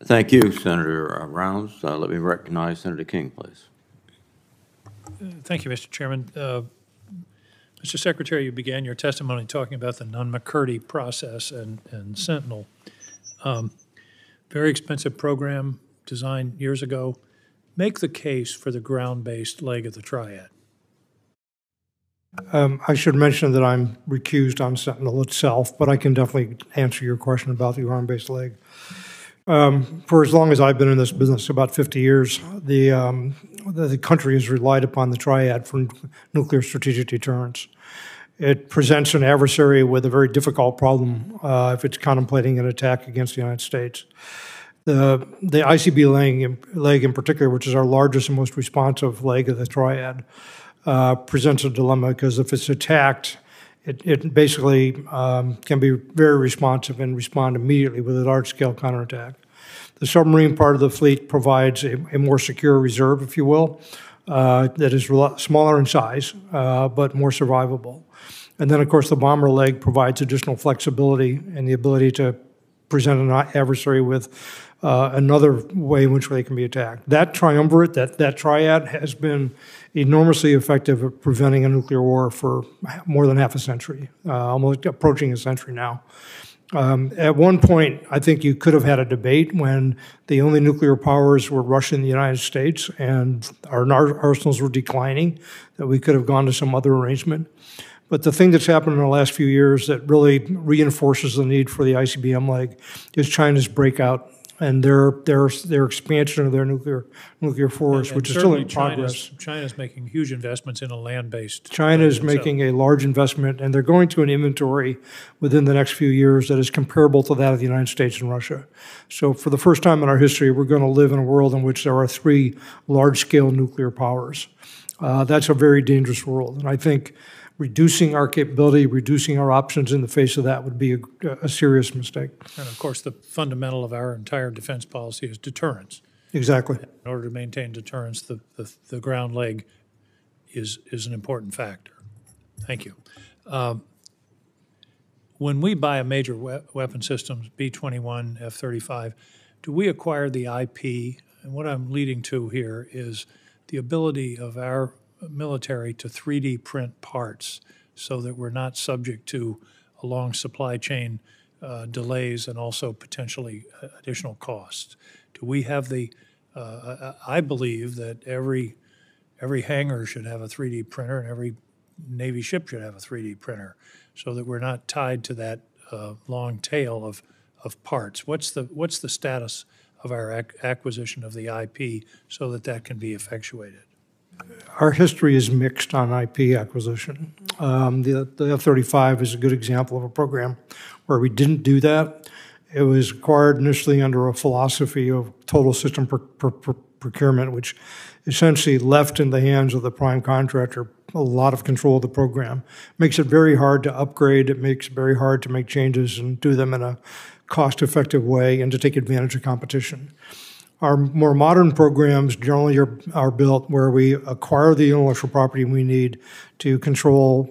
Thank you, Senator Rounds. Let me recognize Senator King, please. Thank you, Mr. Chairman. Mr. Secretary, you began your testimony talking about the Nunn-McCurdy process and Sentinel. Very expensive program designed years ago. Make the case for the ground-based leg of the triad. I should mention that I'm recused on Sentinel itself, but I can definitely answer your question about the ground-based leg. For as long as I've been in this business, about 50 years, the country has relied upon the triad for nuclear strategic deterrence. It presents an adversary with a very difficult problem if it's contemplating an attack against the United States. The ICB leg in particular, which is our largest and most responsive leg of the triad, presents a dilemma because if it's attacked, it basically can be very responsive and respond immediately with a large-scale counterattack. The submarine part of the fleet provides a more secure reserve, if you will, that is smaller in size, but more survivable. And then, of course, the bomber leg provides additional flexibility and the ability to present an adversary with another way in which they can be attacked. That triumvirate, that triad, has been enormously effective at preventing a nuclear war for more than half a century, almost approaching a century now. At one point, I think you could have had a debate when the only nuclear powers were Russia and the United States, and our arsenals were declining, that we could have gone to some other arrangement. But the thing that's happened in the last few years that really reinforces the need for the ICBM leg is China's breakout and their expansion of their nuclear force, which is still in progress. China's making huge investments in a land-based. China is making a large investment, and they're going to an inventory within the next few years that is comparable to that of the United States and Russia. So for the first time in our history, we're going to live in a world in which there are 3 large-scale nuclear powers. That's a very dangerous world, and I think reducing our capability, reducing our options in the face of that would be a serious mistake. And of course, the fundamental of our entire defense policy is deterrence. Exactly. In order to maintain deterrence, the ground leg is an important factor. Thank you. When we buy a major weapon systems, B-21, F-35, do we acquire the IP? And what I'm leading to here is the ability of our military to 3D print parts so that we're not subject to a long supply chain delays and also potentially additional costs. Do we have the, I believe that every hangar should have a 3D printer and every Navy ship should have a 3D printer so that we're not tied to that long tail of parts. What's the status of our acquisition of the IP so that can be effectuated? Our history is mixed on IP acquisition. The F-35 is a good example of a program where we didn't do that. It was acquired initially under a philosophy of total system procurement, which essentially left in the hands of the prime contractor a lot of control of the program. Makes it very hard to upgrade. It makes it very hard to make changes and do them in a cost-effective way and to take advantage of competition. Our more modern programs generally are built where we acquire the intellectual property we need to control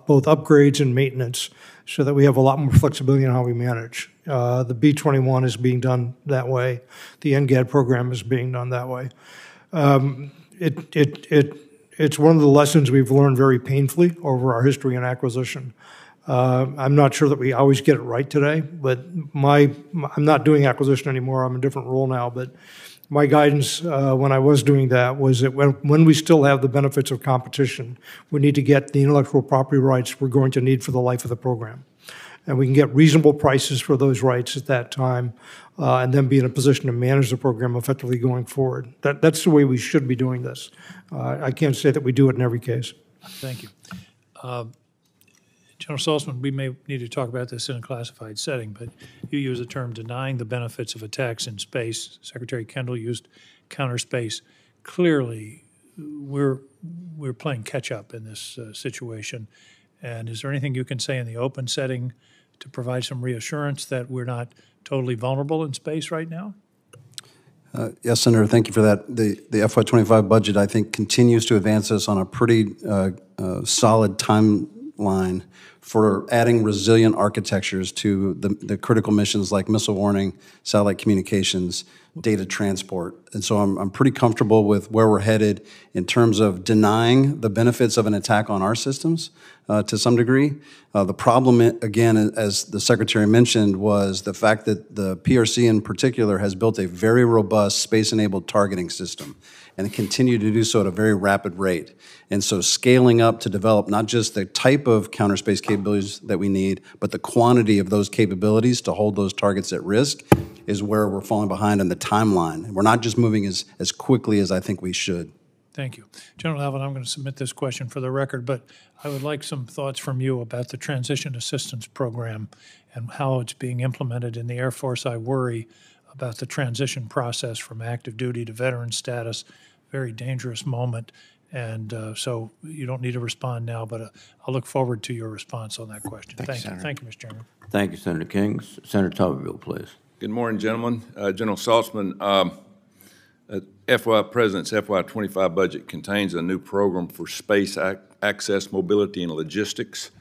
both upgrades and maintenance so that we have a lot more flexibility in how we manage. The B-21 is being done that way. The NGAD program is being done that way. It's one of the lessons we've learned very painfully over our history in acquisition. I'm not sure that we always get it right today, but I'm not doing acquisition anymore. I'm in a different role now, but my guidance when I was doing that was that when we still have the benefits of competition, we need to get the intellectual property rights we're going to need for the life of the program. And we can get reasonable prices for those rights at that time and then be in a position to manage the program effectively going forward. That's the way we should be doing this. I can't say that we do it in every case. Thank you. General Saltzman, we may need to talk about this in a classified setting, but you use the term denying the benefits of attacks in space. Secretary Kendall used counter space. Clearly, we're playing catch up in this situation. And is there anything you can say in the open setting to provide some reassurance that we're not totally vulnerable in space right now? Yes, Senator, thank you for that. The FY25 budget, I think, continues to advance us on a pretty solid timeline for adding resilient architectures to the critical missions like missile warning, satellite communications, data transport. And so I'm pretty comfortable with where we're headed in terms of denying the benefits of an attack on our systems to some degree. The problem, again, as the Secretary mentioned, was the fact that the PRC in particular has built a very robust space-enabled targeting system and continue to do so at a very rapid rate. And so scaling up to develop not just the type of counter space capabilities that we need, but the quantity of those capabilities to hold those targets at risk is where we're falling behind in the timeline. We're not just moving as quickly as I think we should. Thank you. General Alvin, I'm going to submit this question for the record, but I would like some thoughts from you about the Transition Assistance Program and how it's being implemented in the Air Force. I worry about the transition process from active duty to veteran status, very dangerous moment. And so you don't need to respond now, but I'll look forward to your response on that question. Thank you. Senator. Thank you, Mr. Chairman. Thank you, Senator King. Senator Tuberville, please. Good morning, gentlemen. General Saltzman, President's FY25 budget contains a new program for space access, mobility, and logistics.